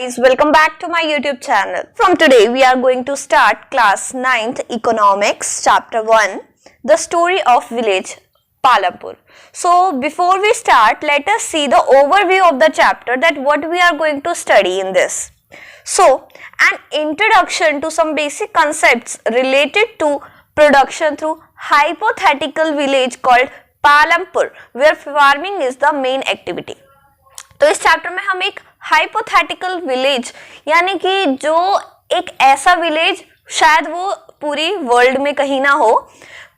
Guys, welcome back to my YouTube channel. From today we are going to start class 9th economics chapter 1, the story of village Palampur. So before we start, let us see the overview of the chapter, that what we are going to study in this. So an introduction to some basic concepts related to production through hypothetical village called Palampur, where farming is the main activity. तो इस chapter में हम एक hypothetical village यानी कि जो एक ऐसा विलेज शायद वो पूरी वर्ल्ड में कहीं ना हो,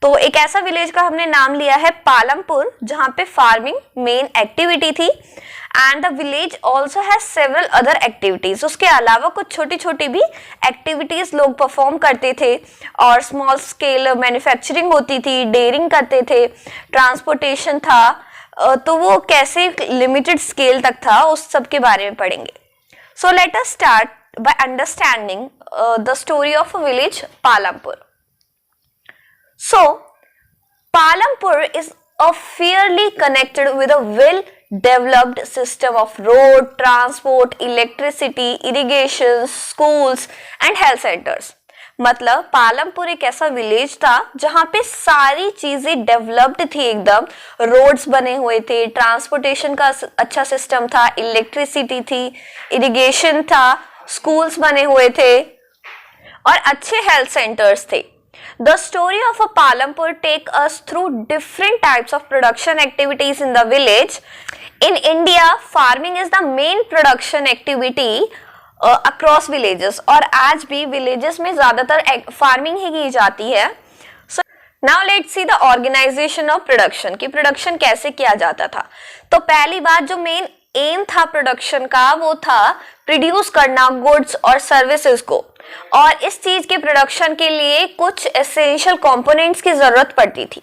तो एक ऐसा विलेज का हमने नाम लिया है पालमपुर, जहां पे फार्मिंग मेन एक्टिविटी थी. And the village also has several other activities. उसके अलावा कुछ छोटी छोटी भी एक्टिविटीज लोग परफॉर्म करते थे, और स्मॉल स्केल मैन्युफैक्चरिंग होती थी, डेयरिंग करते थे, ट्रांसपोर्टेशन था. तो वो कैसे लिमिटेड स्केल तक था, उस सब के बारे में पढ़ेंगे. So let us start by understanding the story of village Palampur. So Palampur is a fairly connected with a well developed system of road, transport, electricity, irrigation, schools and health centers. मतलब पालमपुर एक ऐसा विलेज था जहां पे सारी चीजें डेवलप्ड थी, एकदम रोड्स बने हुए थे, ट्रांसपोर्टेशन का अच्छा सिस्टम था, इलेक्ट्रिसिटी थी, इरिगेशन था, स्कूल्स बने हुए थे और अच्छे हेल्थ सेंटर्स थे. The story of a Palampur take us through different types of production activities in the village. In India, farming is the main production activity across villages. और आज भी villages में ज़्यादातर farming ही की जाती है. So now let's see the organization of production, कि production कैसे किया जाता था. तो पहली बात जो main एम था प्रोडक्शन का, वो था प्रोड्यूस करना गुड्स और सर्विसेज को, और इस चीज के प्रोडक्शन के लिए कुछ एसेंशियल कंपोनेंट्स की जरूरत पड़ती थी.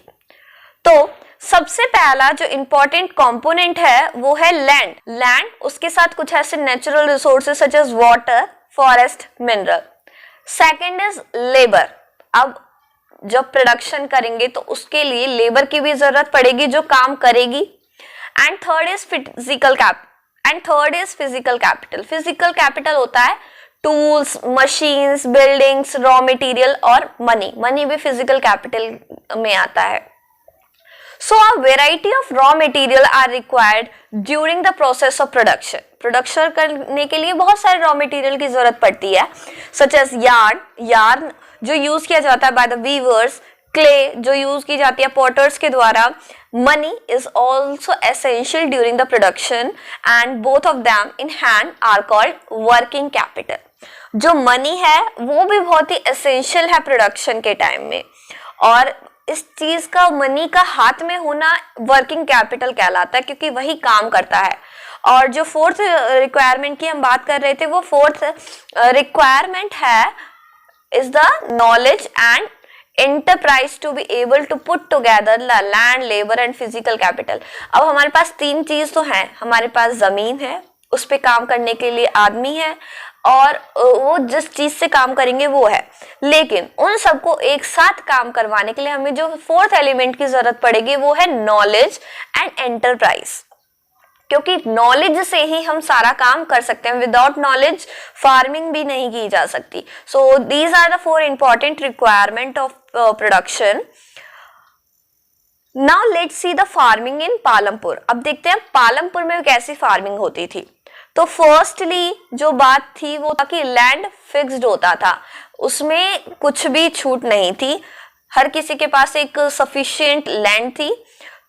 तो सबसे पहला जो इंपॉर्टेंट कंपोनेंट है वो है लैंड. लैंड, उसके साथ कुछ ऐसे natural resources such as water, forest, mineral. Second is labour. अब जब प्रोडक्शन करेंगे तो उसके लिए लेबर की भी जरूरत पड़ेगी जो काम करेगी. And third is physical capital. Physical capital होता है tools, machines, buildings, raw material और मनी. मनी भी फिजिकल कैपिटल में आता है. So a variety of raw material are required during the process of production. Production करने के लिए बहुत सारे रॉ मटेरियल की जरूरत पड़ती है, सच एज यार्न जो यूज किया जाता है बाय द वीवर्स, क्ले जो यूज की जाती है पॉटर्स के द्वारा. Money is also essential during the production and both of them in hand are called working capital. जो मनी है वो भी बहुत ही essential है प्रोडक्शन के टाइम में, और इस चीज का मनी का हाथ में होना वर्किंग कैपिटल कहलाता है, क्योंकि वही काम करता है. और जो फोर्थ रिक्वायरमेंट की हम बात कर रहे थे, वो फोर्थ रिक्वायरमेंट है is the knowledge and enterprise to be able to put together the land, labor and physical capital. अब हमारे पास तीन चीज तो है. हमारे पास जमीन है, उस पे काम करने के लिए आदमी है, और वो जिस चीज से काम करेंगे वो है. लेकिन उन सबको एक साथ काम करवाने के लिए हमें जो फोर्थ एलिमेंट की जरूरत पड़ेगी वो है नॉलेज एंड एंटरप्राइज, क्योंकि नॉलेज से ही हम सारा काम कर सकते हैं. विदाउट नॉलेज फार्मिंग भी नहीं की जा सकती. So these are the four important requirement of production. Now let's see the farming in Palampur. अब देखते हैं पालमपुर में कैसी फार्मिंग होती थी. तो फर्स्टली जो बात थी वो था कि लैंड फिक्स्ड होता था, उसमें कुछ भी छूट नहीं थी. हर किसी के पास एक सफिशिएंट लैंड थी.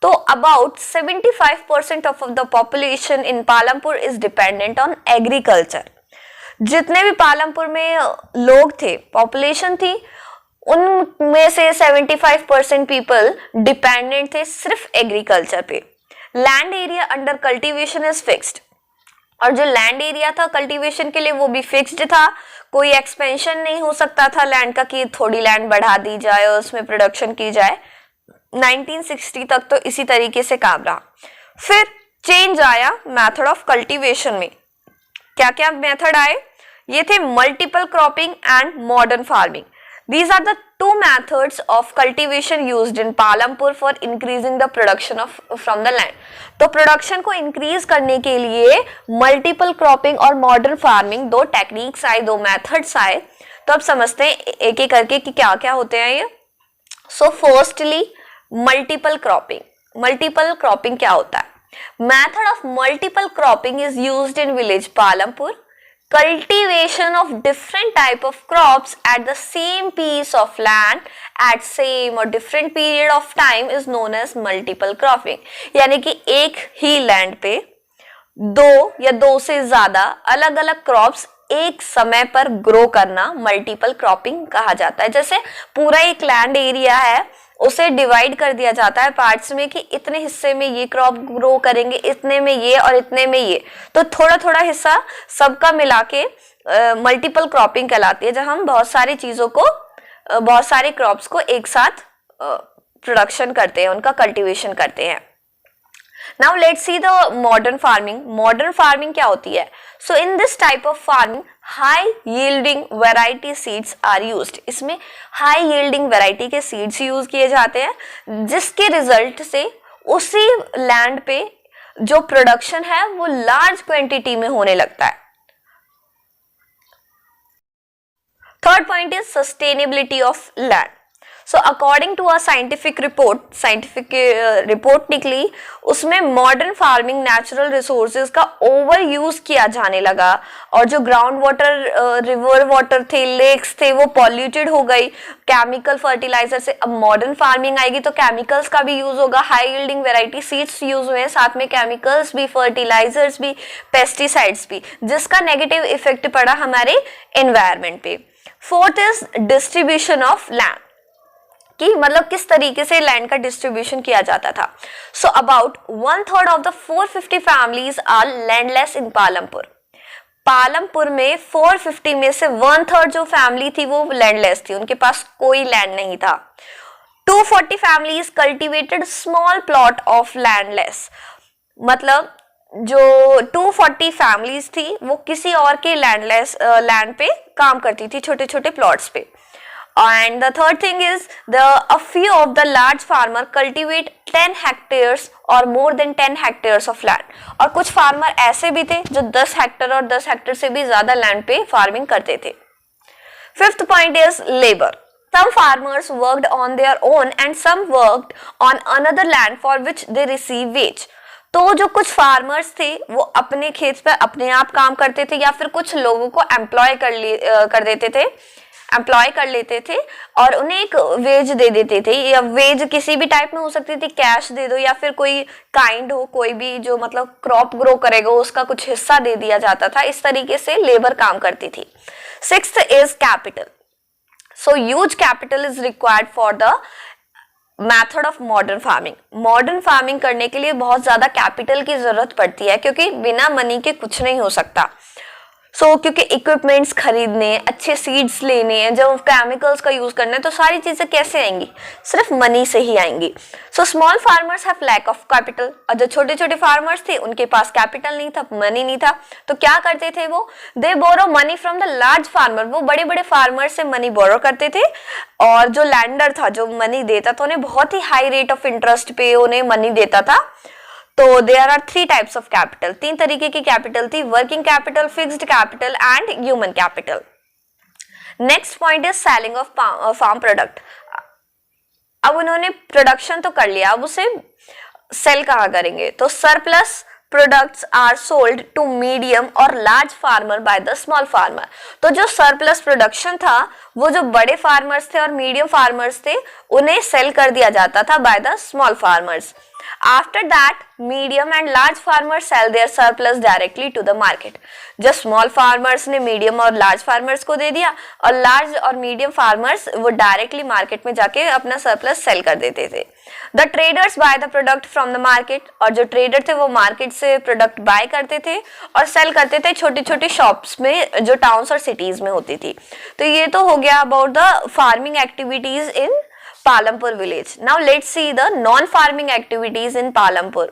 तो about 75% of the population in Palampur is dependent on agriculture. जितने भी पालमपुर में लोग थे, पॉपुलेशन थी, उनमें से 75% पीपल डिपेंडेंट थे सिर्फ एग्रीकल्चर पे. Land area under cultivation is fixed, और जो लैंड एरिया था कल्टीवेशन के लिए वो भी फिक्स्ड था. कोई एक्सपेंशन नहीं हो सकता था लैंड का कि थोड़ी लैंड बढ़ा दी जाए और उसमें प्रोडक्शन की जाए. 1960 तक तो इसी तरीके से काम रहा. फिर चेंज आया मेथड ऑफ कल्टीवेशन में. क्या क्या मेथड आए? ये थे multiple cropping and modern farming. These are the two methods of cultivation used in Palampur for increasing the production of from the land. तो प्रोडक्शन को इंक्रीज करने के लिए मल्टीपल क्रॉपिंग और मॉडर्न फार्मिंग दो टेक्निक्स आए, दो मेथड्स आए. तो अब समझते हैं एक एक करके कि क्या क्या होते हैं ये. So firstly multiple cropping. Multiple cropping क्या होता है? Method of multiple cropping is used in village Palampur. Cultivation of different type of crops at the same piece of land at same or different period of time is known as multiple cropping. यानी कि एक ही land पे दो या दो से ज्यादा अलग अलग क्रॉप्स एक समय पर ग्रो करना मल्टीपल क्रॉपिंग कहा जाता है. जैसे पूरा एक लैंड एरिया है, उसे डिवाइड कर दिया जाता है पार्ट्स में कि इतने हिस्से में ये क्रॉप ग्रो करेंगे, इतने में ये और इतने में ये. तो थोड़ा थोड़ा हिस्सा सबका मिला के मल्टीपल क्रॉपिंग कहलाती है, जब हम बहुत सारी चीजों को, बहुत सारे क्रॉप्स को एक साथ प्रोडक्शन करते हैं, उनका कल्टीवेशन करते हैं. Now let's see the modern farming. Modern farming क्या होती है? So in this type of farming high yielding variety seeds are used. इसमें हाई यील्डिंग वैरायटी के सीड्स यूज किए जाते हैं, जिसके रिजल्ट से उसी लैंड पे जो प्रोडक्शन है वो लार्ज क्वांटिटी में होने लगता है. Third point is sustainability of land. So according to a scientific report निकली, उसमें मॉडर्न फार्मिंग नेचुरल रिसोर्सेज का ओवर यूज किया जाने लगा और जो ग्राउंड वाटर, रिवर वाटर थे, लेक्स थे, वो पॉल्यूटेड हो गई केमिकल फर्टिलाइजर से. अब मॉडर्न फार्मिंग आएगी तो केमिकल्स का भी यूज होगा. High yielding variety seeds use हुए, साथ में केमिकल्स भी, फर्टिलाइजर्स भी, पेस्टिसाइड्स भी, जिसका नेगेटिव इफेक्ट पड़ा हमारे एनवायरमेंट पे. Fourth is distribution of land, कि मतलब किस तरीके से लैंड का डिस्ट्रीब्यूशन किया जाता था. So about 1/3 of the 450 families are landless in Palampur. Palampur में 450 में से 1/3 जो फैमिली थी वो लैंडलेस थी, उनके पास कोई लैंड नहीं था. 240 families cultivated small plot of landless. मतलब जो 240 फैमिलीज थी वो किसी और के लैंडलेस लैंड पे काम करती थी, छोटे छोटे प्लॉट्स पे. And the third thing is a few of the large farmer cultivate 10 hectares or more than 10 hectares of land. और कुछ फार्मर ऐसे भी थे जो 10 हेक्टेयर और 10 हेक्टेयर से भी ज्यादा लैंड पे फार्मिंग करते थे. Fifth point is labour. Some farmers worked on their own and some worked on another land for which they receive wage. तो जो कुछ फार्मर्स थे वो अपने खेत पे अपने आप काम करते थे या फिर कुछ लोगों को एम्प्लॉय कर लेते थे और उन्हें एक वेज दे देते थे, या वेज किसी भी टाइप में हो सकती थी, कैश दे दो या फिर कोई काइंड हो, कोई भी जो मतलब क्रॉप ग्रो करेगा उसका कुछ हिस्सा दे दिया जाता था. इस तरीके से लेबर काम करती थी. Sixth is capital. So huge capital is required for the method of modern farming. Modern farming करने के लिए बहुत ज्यादा कैपिटल की जरूरत पड़ती है, क्योंकि बिना मनी के कुछ नहीं हो सकता. क्योंकि इक्विपमेंट्स खरीदने, अच्छे सीड्स लेने हैं, जब केमिकल्स का यूज करना है, तो सारी चीजें कैसे आएंगी? सिर्फ मनी से ही आएंगी. Small farmers have lack of capital. और जो छोटे छोटे फार्मर्स थे उनके पास कैपिटल नहीं था, मनी नहीं था, तो क्या करते थे वो? They borrow money from the large farmer. वो बड़े बड़े फार्मर से मनी बोरो करते थे और जो लैंडर था, जो मनी देता था, उन्हें बहुत ही हाई रेट ऑफ इंटरेस्ट पे उन्हें मनी देता था. तो there are 3 types of capital. 3 तरीके की कैपिटल थी: working capital, fixed capital and human capital. Next point is selling of farm product. अब उन्होंने प्रोडक्शन तो कर लिया, अब उसे सेल कहाँ करेंगे? तो surplus products are sold to medium और large farmer by the small farmer. तो जो सरप्लस प्रोडक्शन था वो जो बड़े फार्मर्स थे और मीडियम फार्मर्स थे उन्हें सेल कर दिया जाता था bye the small farmers. After that, medium and large farmers sell their surplus directly to the market. जब small farmers ने medium और large farmers को दे दिया और large और medium farmers वो directly market में जाके अपना surplus sell कर देते थे. The traders buy the product from the market. और जो trader थे वो market से product buy करते थे और sell करते थे छोटी छोटी shops में जो towns और cities में होती थी. तो ये तो हो गया about the farming activities in Palampur village. Now let's see the non-farming activities in Palampur.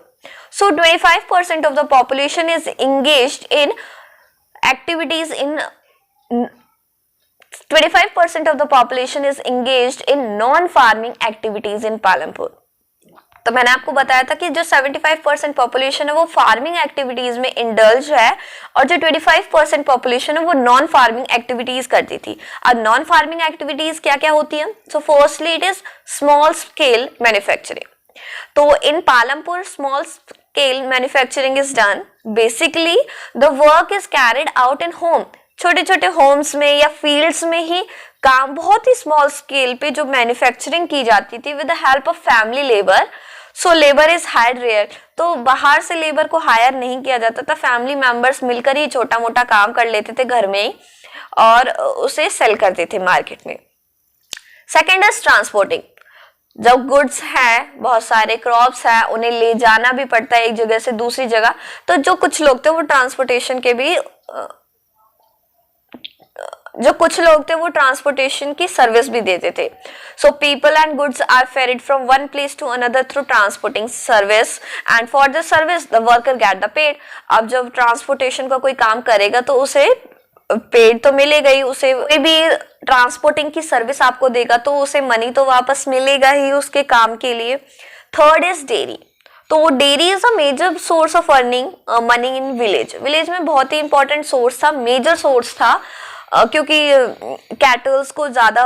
So 25% of the population is engaged in activities in 25% of the population is engaged in non-farming activities in Palampur. तो मैंने आपको बताया था कि जो 75% population है वो farming activities में इंडल्ज है और जो 25% पॉपुलेशन है वो नॉन फार्मिंग एक्टिविटीज करती थी। अब नॉन फार्मिंग एक्टिविटीज क्या क्या होती है? So firstly it is small scale manufacturing. तो in Palampur small scale manufacturing is done. Basically the work is carried out in home, छोटे छोटे होम्स में या फील्ड्स में ही काम बहुत ही स्मॉल स्केल पे जो मैन्युफैक्चरिंग की जाती थी with the help of family labour. So labour is hired rare, तो बाहर से लेबर को हायर नहीं किया जाता था, फैमिली मेंबर्स मिलकर ही छोटा मोटा काम कर लेते थे घर में ही और उसे सेल करते थे मार्केट में। Second is transporting. जब गुड्स हैं, बहुत सारे क्रॉप्स हैं, उन्हें ले जाना भी पड़ता है एक जगह से दूसरी जगह, तो जो कुछ लोग थे वो ट्रांसपोर्टेशन की सर्विस भी देते थे। So people and goods are ferried from one place to another through transporting service and for the service the worker get the paid. अब जब ट्रांसपोर्टेशन का कोई काम करेगा तो उसे पेड तो मिलेगा ही, उसे कोई भी ट्रांसपोर्टिंग की सर्विस आपको देगा तो उसे मनी तो वापस मिलेगा ही उसके काम के लिए। Third is dairy. तो dairy is a major source of earning money in village. Village में बहुत ही इंपॉर्टेंट सोर्स था, मेजर सोर्स था, क्योंकि कैटल्स को ज्यादा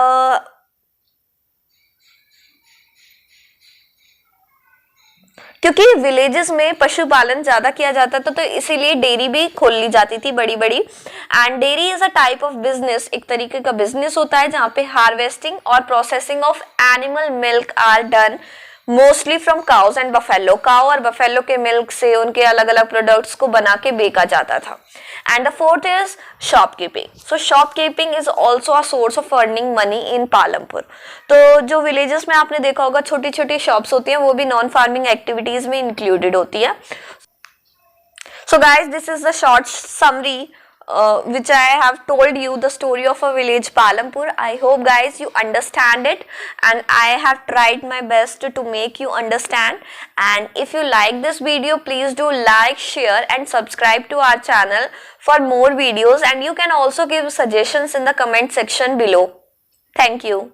क्योंकि विलेजेस में पशुपालन ज्यादा किया जाता था तो इसीलिए डेयरी भी खोल ली जाती थी बड़ी बड़ी। And dairy is a type of business, एक तरीके का बिजनेस होता है जहाँ पे हार्वेस्टिंग और processing of animal milk are done mostly from cows and buffalo. Cow और बफेलो के मिल्क से उनके अलग अलग प्रोडक्ट्स को बना के बेचा जाता था। And the fourth is shopkeeping. So shopkeeping is also a source of earning money इन पालमपुर। तो जो विलेजेस में आपने देखा होगा छोटी छोटी शॉप्स होती हैं वो भी नॉन फार्मिंग एक्टिविटीज में इंक्लूडेड होती है। So guys this is the short summary which I have told you the story of a village Palampur. I hope guys you understand it and I have tried my best to make you understand. And if you like this video, please do like, share and subscribe to our channel for more videos, and you can also give suggestions in the comment section below. Thank you.